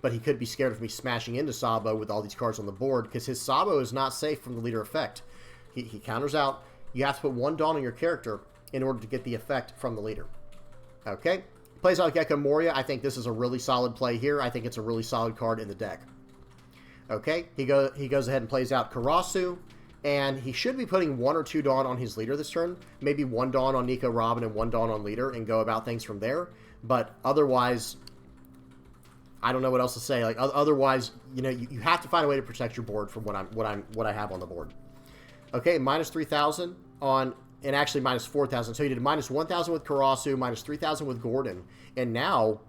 But he could be scared of me smashing into Sabo with all these cards on the board because his Sabo is not safe from the leader effect. He counters out. You have to put 1 Dawn on your character in order to get the effect from the leader. Okay? Plays out Gecko Moria. I think this is a really solid play here. I think it's a really solid card in the deck. Okay? He goes ahead and plays out Karasu. And he should be putting 1 or 2 Dawn on his leader this turn. Maybe 1 Dawn on Nico Robin and 1 Dawn on leader and go about things from there. But otherwise, I don't know what else to say. Like otherwise, you know, you have to find a way to protect your board from what I have on the board. Okay, minus 3,000 on, and actually minus 4,000. So he did minus 1,000 with Karasu, minus 3,000 with Gordon. And now,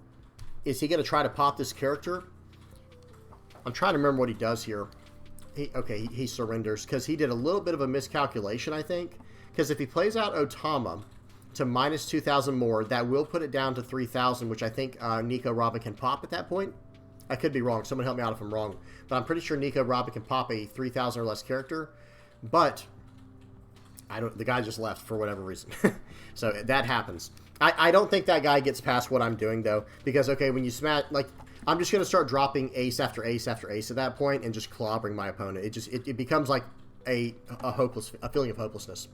is he going to try to pop this character? I'm trying to remember what he does here. He surrenders because he did a little bit of a miscalculation, I think. Because if he plays out Otama to minus 2,000 more, that will put it down to 3,000, which I think Nico Robin can pop at that point. I could be wrong. Someone help me out if I'm wrong. But I'm pretty sure Nico Robin can pop a 3,000 or less character. But the guy just left for whatever reason. So that happens. I don't think that guy gets past what I'm doing, though. Because, okay, when you smash, like, I'm just going to start dropping ace after ace after ace at that point and just clobbering my opponent. It becomes like a feeling of hopelessness.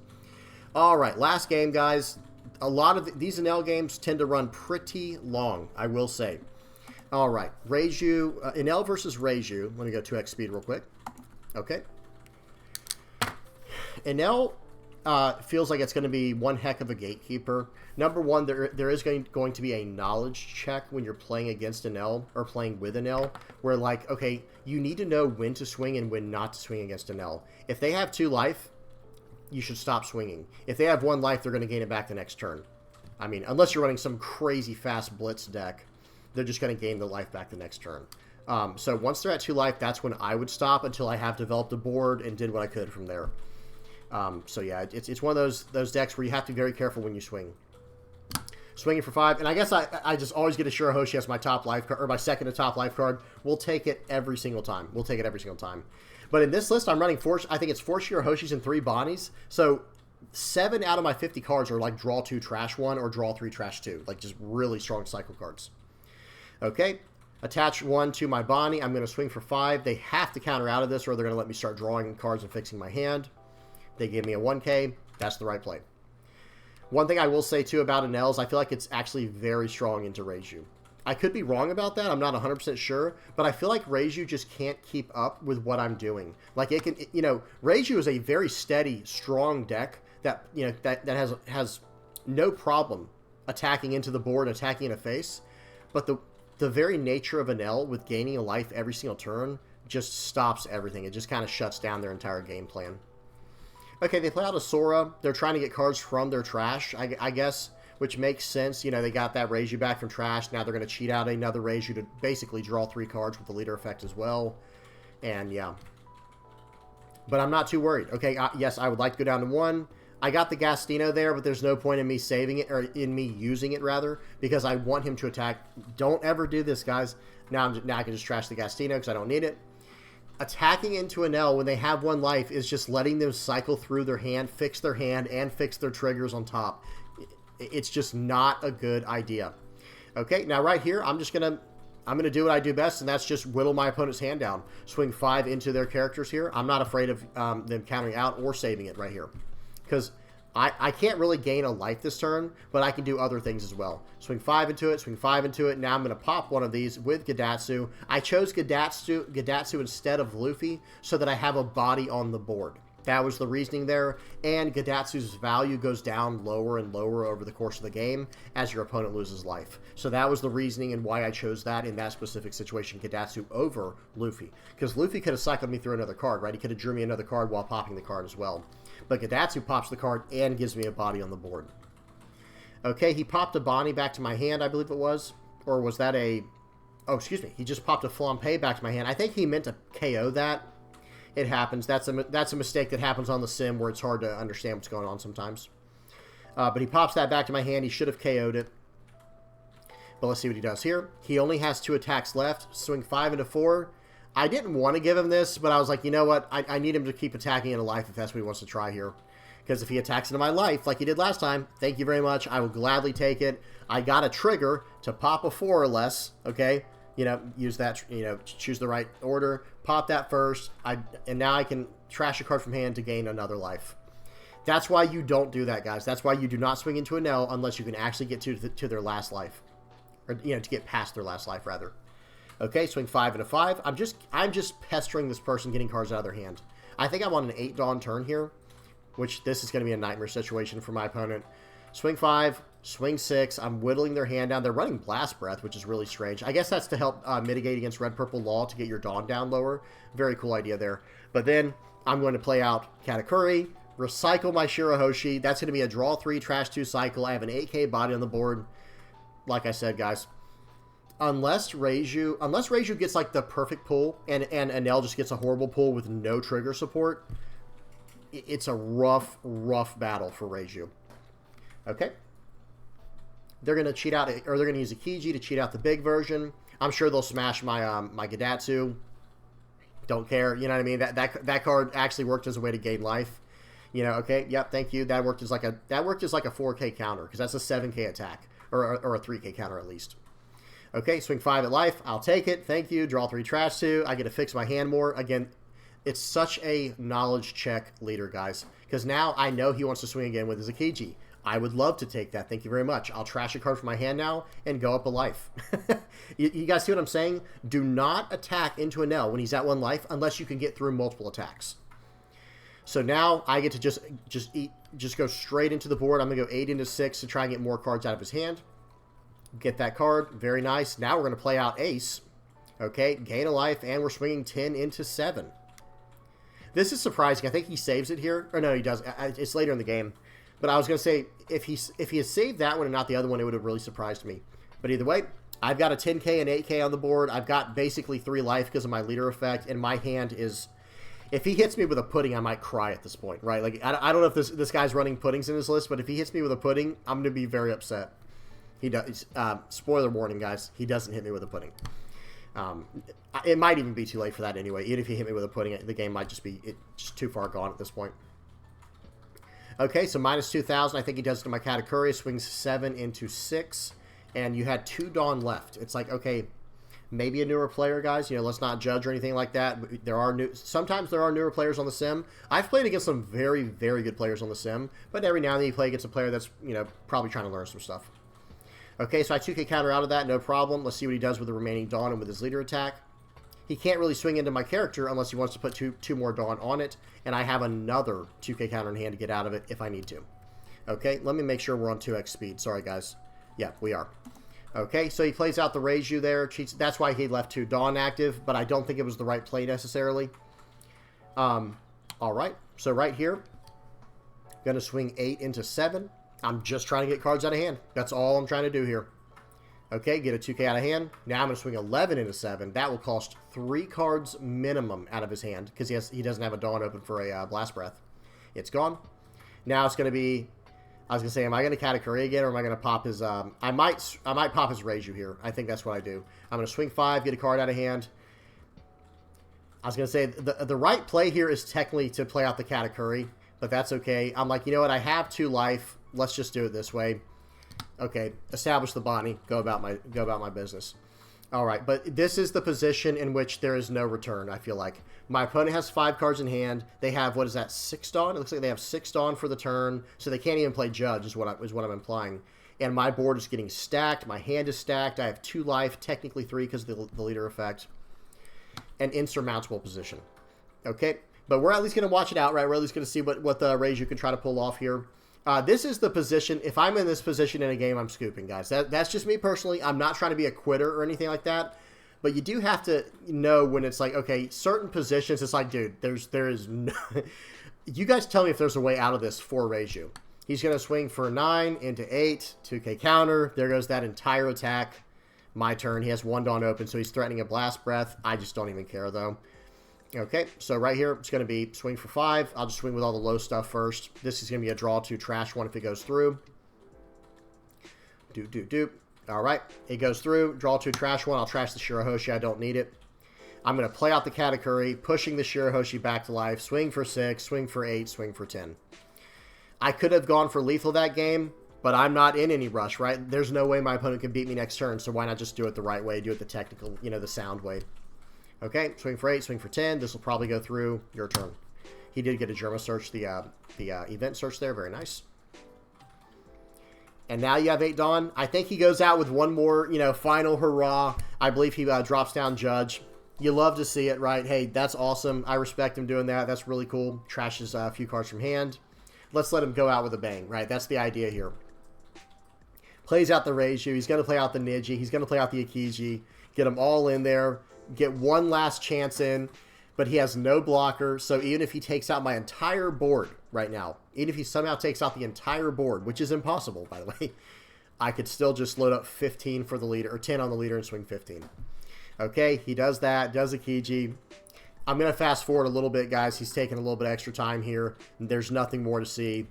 All right, last game, guys. A lot of these Enel games tend to run pretty long, I will say. All right, Reiju, Enel versus Reiju. Let me go 2x speed real quick. Okay. Enel feels like it's going to be one heck of a gatekeeper. Number one, there is going to be a knowledge check when you're playing against Enel or playing with Enel, where like, okay, you need to know when to swing and when not to swing against Enel. If they have 2 life, you should stop swinging. If they have 1 life, they're going to gain it back the next turn. I mean, unless you're running some crazy fast blitz deck, they're just going to gain the life back the next turn. So once they're at 2 life, that's when I would stop until I have developed a board and did what I could from there. So yeah, it's one of those decks where you have to be very careful when you swing. Swinging for 5, and I guess I just always get a Shirahoshi as my top life card, or my second to top life card. We'll take it every single time. But in this list, I'm running 4, I think it's 4 Shirahoshis and 3 Bonnies. So 7 out of my 50 cards are like draw 2, trash 1, or draw 3, trash 2. Like just really strong cycle cards. Okay, attach 1 to my Bonnie. I'm going to swing for 5. They have to counter out of this, or they're going to let me start drawing cards and fixing my hand. They give me a 1K. That's the right play. One thing I will say, too, about Enel is I feel like it's actually very strong into Reiju. I could be wrong about that. I'm not 100% sure. But I feel like Reiju just can't keep up with what I'm doing. Like, it can, you know, Reiju is a very steady, strong deck that, you know, that has no problem attacking into the board, attacking in a face. But the very nature of Enel with gaining a life every single turn just stops everything. It just kind of shuts down their entire game plan. Okay, they play out a Sora. They're trying to get cards from their trash, I guess, which makes sense. You know, they got that Reiju back from trash. Now they're going to cheat out another Reiju to basically draw 3 cards with the leader effect as well. And, yeah. But I'm not too worried. Okay, yes, I would like to go down to 1. I got the Gastino there, but there's no point in me saving it, or in me using it, rather, because I want him to attack. Don't ever do this, guys. Now I can just trash the Gastino because I don't need it. Attacking into Enel when they have 1 life is just letting them cycle through their hand, and fix their triggers on top. It's just not a good idea. Okay, now right here, I'm gonna do what I do best, and that's just whittle my opponent's hand down. Swing 5 into their characters here. I'm not afraid of them countering out or saving it right here, because I can't really gain a life this turn, but I can do other things as well. Swing 5 into it, swing 5 into it. Now I'm going to pop one of these with Gadatsu. I chose Gadatsu instead of Luffy so that I have a body on the board. That was the reasoning there, and Gadatsu's value goes down lower and lower over the course of the game as your opponent loses life. So that was the reasoning and why I chose that in that specific situation, Gadatsu over Luffy. Because Luffy could have cycled me through another card, right? He could have drew me another card while popping the card as well. But Gadatsu pops the card and gives me a body on the board. Okay, he popped a Bonnie back to my hand, I believe it was. Or was that a... Oh, excuse me. He just popped a Flampe back to my hand. I think he meant to KO that. It happens. That's a mistake that happens on the sim where it's hard to understand what's going on sometimes. But he pops that back to my hand. He should have KO'd it. But let's see what he does here. He only has 2 attacks left. Swing 5 into 4. I didn't want to give him this, but I was like, you know what? I need him to keep attacking into life if that's what he wants to try here. Because if he attacks into my life like he did last time, thank you very much. I will gladly take it. I got a trigger to pop a 4 or less, okay? You know, use that, you know, choose the right order. Pop that first. And now I can trash a card from hand to gain another life. That's why you don't do that, guys. That's why you do not swing into a Enel unless you can actually get to their last life. Or, you know, to get past their last life, rather. Okay, swing 5 into 5. I'm just pestering this person getting cards out of their hand. I think I'm on an 8 Dawn turn here, which this is going to be a nightmare situation for my opponent. Swing 5, swing 6. I'm whittling their hand down. They're running Blast Breath, which is really strange. I guess that's to help mitigate against Red-Purple Law to get your Dawn down lower. Very cool idea there. But then I'm going to play out Katakuri, recycle my Shirahoshi. That's going to be a draw 3, trash 2 cycle. I have an 8k body on the board. Like I said, guys, unless Reiju gets like the perfect pull and Enel just gets a horrible pull with no trigger support, it's a rough battle for Reiju. Okay. They're going to cheat out, or they're going to use a Kiji to cheat out the big version. I'm sure they'll smash my my Gadatsu. Don't care. You know what I mean? That card actually worked as a way to gain life. You know, okay, yep, thank you. That worked as like a 4k counter, because that's a 7k attack, or a 3k counter at least. Okay, swing 5 at life. I'll take it. Thank you. Draw 3, trash 2. I get to fix my hand more. Again, it's such a knowledge check leader, guys, because now I know he wants to swing again with his Akiji. I would love to take that. Thank you very much. I'll trash a card from my hand now and go up a life. You guys see what I'm saying? Do not attack into Enel when he's at 1 life unless you can get through multiple attacks. So now I get to just go straight into the board. I'm going to go 8 into 6 to try and get more cards out of his hand. Get that card. Very nice. Now we're going to play out Ace. Okay, gain a life, and we're swinging 10 into 7. This is surprising. I think he saves it here. Or no, he does. It's later in the game. But I was going to say, if he had saved that one and not the other one, it would have really surprised me. But either way, I've got a 10k and 8k on the board. I've got basically 3 life because of my leader effect, and my hand is... If he hits me with a pudding, I might cry at this point, right? Like, I don't know if this guy's running puddings in his list, but if he hits me with a pudding, I'm going to be very upset. He does. Spoiler warning, guys. He doesn't hit me with a pudding. It might even be too late for that anyway. Even if he hit me with a pudding, the game might just be just too far gone at this point. Okay, so minus 2,000. I think he does it to my Katakuri. Swings 7 into 6. And you had 2 Dawn left. It's like, okay, maybe a newer player, guys. You know, let's not judge or anything like that. Sometimes there are newer players on the sim. I've played against some very, very good players on the sim. But every now and then you play against a player that's, you know, probably trying to learn some stuff. Okay, so I 2k counter out of that. No problem. Let's see what he does with the remaining Dawn and with his leader attack. He can't really swing into my character unless he wants to put two more Dawn on it, and I have another 2k counter in hand to get out of it if I need to. Okay, let me make sure we're on 2x speed. Sorry, guys. Yeah, we are. Okay, so he plays out the Reiju there. Cheats. That's why he left 2 Dawn active, but I don't think it was the right play necessarily. All right, so right here, going to swing 8 into 7. I'm just trying to get cards out of hand. That's all I'm trying to do here. Okay, get a 2k out of hand. Now I'm going to swing 11 into 7. That will cost 3 cards minimum out of his hand because he doesn't have a Dawn open for a Blast Breath. It's gone. Now it's going to be... I was going to say, am I going to Katakuri again, or am I going to pop his... I might pop his Reiju here. I think that's what I do. I'm going to swing 5, get a card out of hand. I was going to say, the right play here is technically to play out the Katakuri, but that's okay. I'm like, you know what? I have 2 life. Let's just do it this way. Okay, establish the Bonnie. Go about my business. All right, but this is the position in which there is no return, I feel like. My opponent has 5 cards in hand. They have, what is that, 6 Dawn? It looks like they have 6 Dawn for the turn, so they can't even play Judge, is what I'm implying. And my board is getting stacked. My hand is stacked. I have 2 life, technically 3 because of the leader effect. An insurmountable position. Okay, but we're at least going to watch it out, right? We're at least going to see what the Reiju can try to pull off here. This is the position. If I'm in this position in a game, I'm scooping, guys. That's just me personally. I'm not trying to be a quitter or anything like that. But you do have to know when it's like, okay, certain positions, it's like, dude, there is no... You guys tell me if there's a way out of this for Reiju. He's going to swing for 9 into 8, 2k counter. There goes that entire attack. My turn. He has 1 Dawn open, so he's threatening a Blast Breath. I just don't even care, though. Okay, so right here, it's going to be swing for 5. I'll just swing with all the low stuff first. This is going to be a draw 2, trash 1 if it goes through. Doop. All right, it goes through. Draw 2, trash 1. I'll trash the Shirahoshi. I don't need it. I'm going to play out the Katakuri, pushing the Shirahoshi back to life. Swing for 6, swing for 8, swing for 10. I could have gone for lethal that game, but I'm not in any rush, right? There's no way my opponent can beat me next turn, so why not just do it the right way, do it the technical, the sound way. Okay, swing for 8, swing for 10. This will probably go through. Your turn. He did get a Germa search, the event search there. Very nice. And now you have 8 Dawn. I think he goes out with one more, final hurrah. I believe he drops down Judge. You love to see it, right? Hey, that's awesome. I respect him doing that. That's really cool. Trashes a few cards from hand. Let's let him go out with a bang, right? That's the idea here. Plays out the Reiju. He's going to play out the Niji. He's going to play out the Akiji. Get them all in there. Get one last chance in. But he has no blocker. So even if he takes out my entire board right now, even if he somehow takes out the entire board, which is impossible, by the way, I could still just load up 15 for the leader, or 10 on the leader and swing 15. Okay, he does that, does Akiji. I'm going to fast forward a little bit, guys. He's taking a little bit extra time here. There's nothing more to see.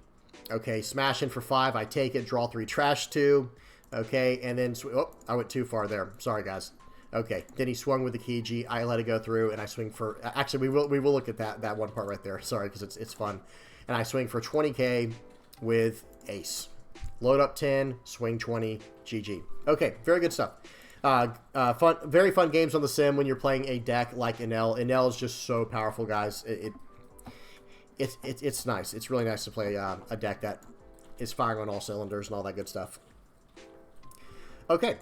Okay, smash in for 5. I take it, draw 3, trash 2. Okay, and then, oh, I went too far there. Sorry, guys. Okay, then he swung with the Akiji. I let it go through, and I swing for, actually, we will look at that one part right there. Sorry, because it's fun. And I swing for 20K with ace. Load up 10, swing 20, GG. Okay, very good stuff. Very fun games on the sim when you're playing a deck like Enel. Enel is just so powerful, guys. It's nice. It's really nice to play a deck that is firing on all cylinders and all that good stuff. Okay,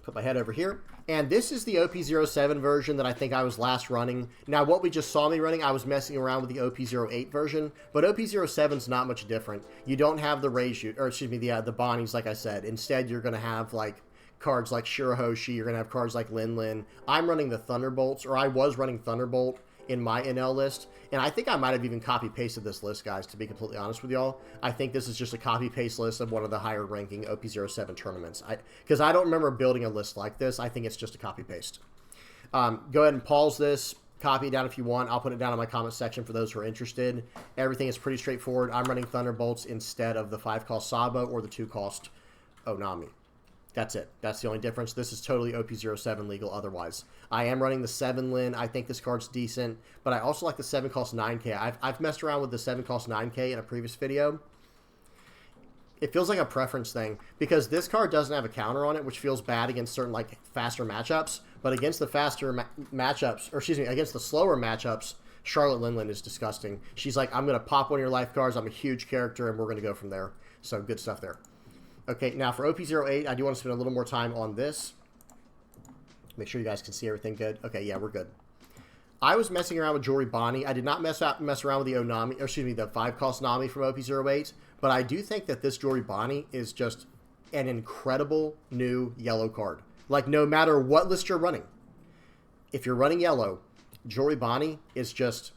put my head over here. And this is the OP07 version that I think I was last running. Now, what we just saw me running, I was messing around with the OP08 version, but OP07 is not much different. You don't have the Reiju, or excuse me, the Bonnies, like I said. Instead, you're going to have, like, cards like Shirahoshi. You're going to have cards like Lin Lin. I'm running the Thunderbolts, or I was running Thunderbolt in my NL list, and I think I might have even copy-pasted this list, guys, to be completely honest with y'all. I think this is just a copy-paste list of one of the higher-ranking OP07 tournaments. Because I don't remember building a list like this. I think it's just a copy-paste. Go ahead and pause this. Copy it down if you want. I'll put it down in my comment section for those who are interested. Everything is pretty straightforward. I'm running Thunderbolts instead of the 5-cost Sabo or the 2-cost Onami. That's it. That's the only difference. This is totally OP07 legal otherwise. I am running the 7 Lin. I think this card's decent, but I also like the 7-cost 9K. I've messed around with the 7-cost 9K in a previous video. It feels like a preference thing because this card doesn't have a counter on it, which feels bad against certain like faster matchups, but against the faster matchups, or excuse me, against the slower matchups, Charlotte Linlin is disgusting. She's like, I'm going to pop one of your life cards. I'm a huge character, and we're going to go from there. So good stuff there. Okay, now for OP08, I do want to spend a little more time on this. Make sure you guys can see everything good. Okay, yeah, we're good. I was messing around with Jori Bani. I did not mess around with the Onami, or excuse me, the 5-cost Nami from OP08, but I do think that this Jori Bani is just an incredible new yellow card. Like, no matter what list you're running, if you're running yellow, Jori Bani is just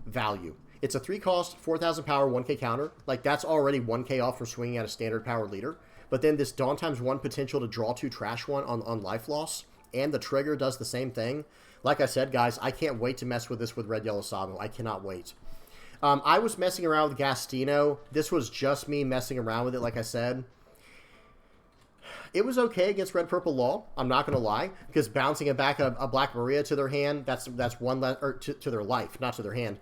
value. It's a 3-cost, 4,000 power, 1K counter. Like, that's already 1K off from swinging at a standard power leader. But then this Dawn times 1 potential to draw 2 trash 1 on life loss, and the trigger does the same thing. Like I said, guys, I can't wait to mess with this with Red Yellow Sabo. I cannot wait. I was messing around with Gastino. This was just me messing around with it, like I said. It was okay against Red Purple Law, I'm not going to lie, because bouncing it back a Black Maria to their hand, that's one less, or to their life, not to their hand.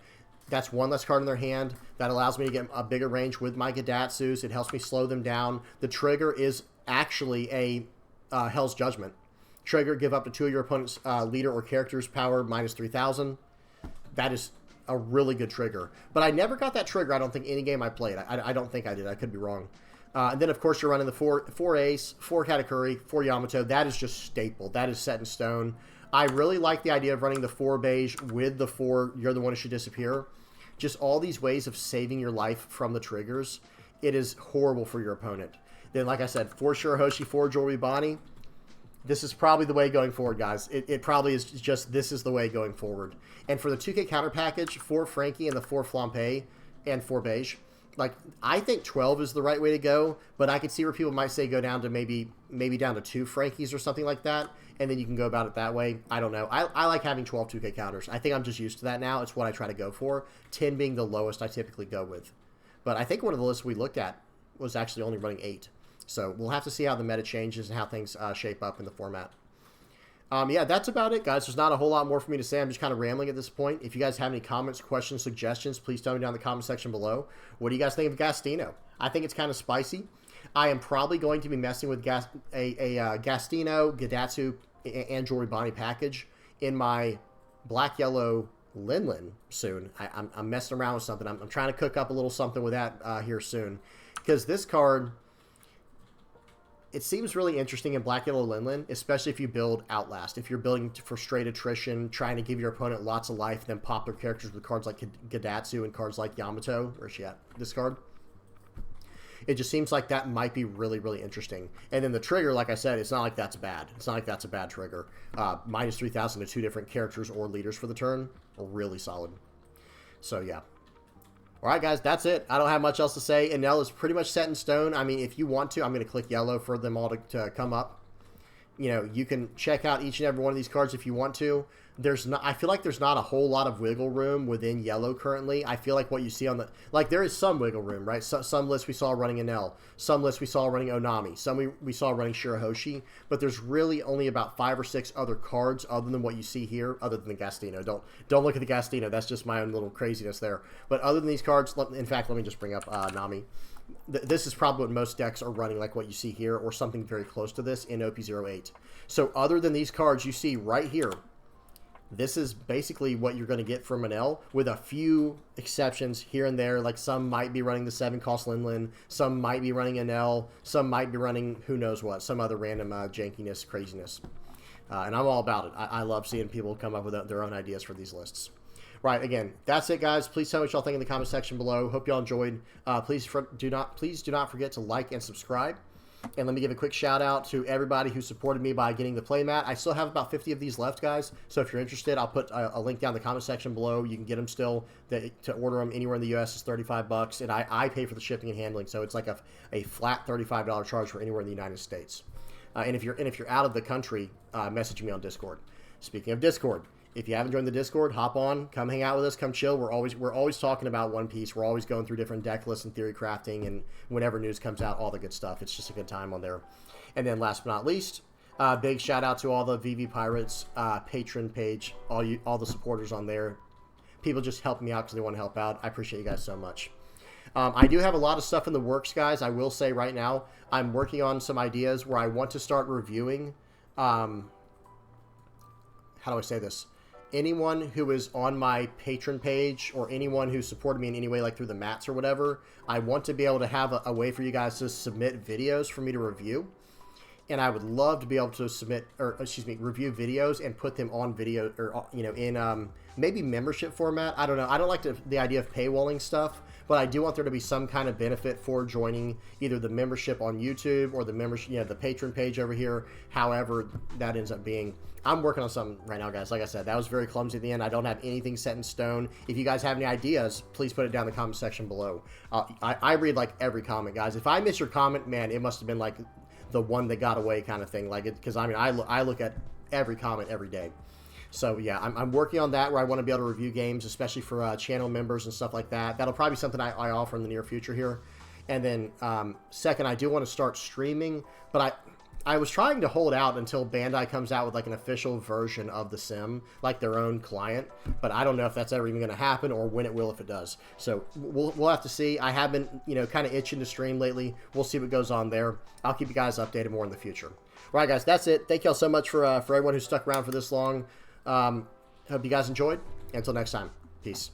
That's one less card in their hand. That allows me to get a bigger range with my Gadatsus. It helps me slow them down. The trigger is actually a Hell's Judgment. Trigger, give up to 2 of your opponent's leader or character's power minus 3,000. That is a really good trigger. But I never got that trigger, I don't think, any game I played. I don't think I did. I could be wrong. And then, of course, you're running the 4 Ace, 4 Katakuri, 4 Yamato. That is just staple. That is set in stone. I really like the idea of running the 4 Beige with the 4 You're the One Who Should Disappear. Just all these ways of saving your life from the triggers. It is horrible for your opponent. Then, like I said, 4 Shirahoshi, 4 Jori Bani. This is probably the way going forward, guys. It probably is just, this is the way going forward. And for the 2K counter package, 4 Frankie and the 4 Flampe and 4 Beige. Like, I think 12 is the right way to go, but I could see where people might say go down to maybe down to 2 Frankies or something like that, and then you can go about it that way. I don't know. I like having 12 2K counters. I think I'm just used to that now. It's what I try to go for. 10 being the lowest I typically go with. But I think one of the lists we looked at was actually only running 8. So we'll have to see how the meta changes and how things shape up in the format. Yeah, that's about it, guys. There's not a whole lot more for me to say. I'm just kind of rambling at this point. If you guys have any comments, questions, suggestions, please tell me down in the comment section below. What do you guys think of Gastino? I think it's kind of spicy. I am probably going to be messing with Gastino, Gadatsu, and Jori Bani package in my black-yellow Linlin soon. I'm messing around with something. I'm trying to cook up a little something with that here soon. Because this card it seems really interesting in Black Yellow Linlen, especially if you build Outlast. If you're building for straight attrition, trying to give your opponent lots of life, then pop their characters with cards like Gadatsu and cards like Yamato. Where's she at? This card. It just seems like that might be really, really interesting. And then the trigger, like I said, it's not like that's bad. It's not like that's a bad trigger. Minus 3,000 to 2 different characters or leaders for the turn. Really solid. So, yeah. All right, guys, that's it. I don't have much else to say. Enel is pretty much set in stone. I mean, if you want to, I'm going to click yellow for them all to come up. You know, you can check out each and every one of these cards if you want to. There's not, I feel like there's not a whole lot of wiggle room within yellow currently. I feel like what you see on the, like there is some wiggle room, right? Some lists we saw running Enel, some lists we saw running Onami, some we saw running Shirahoshi, but there's really only about 5 or 6 other cards other than what you see here, other than the Gastino. Don't look at the Gastino. That's just my own little craziness there. But other than these cards, in fact, let me just bring up Nami. This is probably what most decks are running, like what you see here, or something very close to this in OP08. So other than these cards you see right here, this is basically what you're going to get from Enel, with a few exceptions here and there. Like some might be running the 7-cost Linlen, some might be running Enel, some might be running who knows what, some other random jankiness, craziness. And I'm all about it. I love seeing people come up with their own ideas for these lists. Right, again, that's it, guys. Please tell me what y'all think in the comment section below. Hope y'all enjoyed. Please do not forget to like and subscribe. And let me give a quick shout out to everybody who supported me by getting the playmat. I still have about 50 of these left, guys. So if you're interested, I'll put a link down in the comment section below. You can get them still. To order them anywhere in the U.S. is $35, and I pay for the shipping and handling. So it's like a flat $35 charge for anywhere in the United States. And if you're out of the country, message me on Discord. Speaking of Discord, if you haven't joined the Discord, hop on, come hang out with us, come chill. We're always talking about One Piece. We're always going through different deck lists and theory crafting, and whenever news comes out, all the good stuff. It's just a good time on there. And then last but not least, big shout out to all the VV Pirates patron page, all the supporters on there. People just help me out because they want to help out. I appreciate you guys so much. I do have a lot of stuff in the works, guys. I will say right now, I'm working on some ideas where I want to start reviewing. How do I say this? Anyone who is on my patron page or anyone who supported me in any way, like through the mats or whatever, I want to be able to have a way for you guys to submit videos for me to review. And I would love to be able to review videos and put them on video, or, you know, in maybe membership format. I don't know. I don't like the idea of paywalling stuff, but I do want there to be some kind of benefit for joining either the membership on YouTube or the membership, you know, the patron page over here, however that ends up being. I'm working on something right now, guys. Like I said, that was very clumsy at the end. I don't have anything set in stone. If you guys have any ideas, please put it down in the comment section below. I read like every comment, guys. If I miss your comment, man, it must have been like the one that got away kind of thing. Like it, because I mean, I look at every comment every day. So yeah, I'm working on that, where I want to be able to review games, especially for channel members and stuff like that. That'll probably be something I offer in the near future here. And then second, I do want to start streaming, but I was trying to hold out until Bandai comes out with like an official version of the sim, like their own client. But I don't know if that's ever even going to happen, or when it will if it does. So we'll have to see. I have been, you know, kind of itching to stream lately. We'll see what goes on there. I'll keep you guys updated more in the future. All right, guys, that's it. Thank y'all so much for everyone who stuck around for this long. Hope you guys enjoyed. Until next time, peace.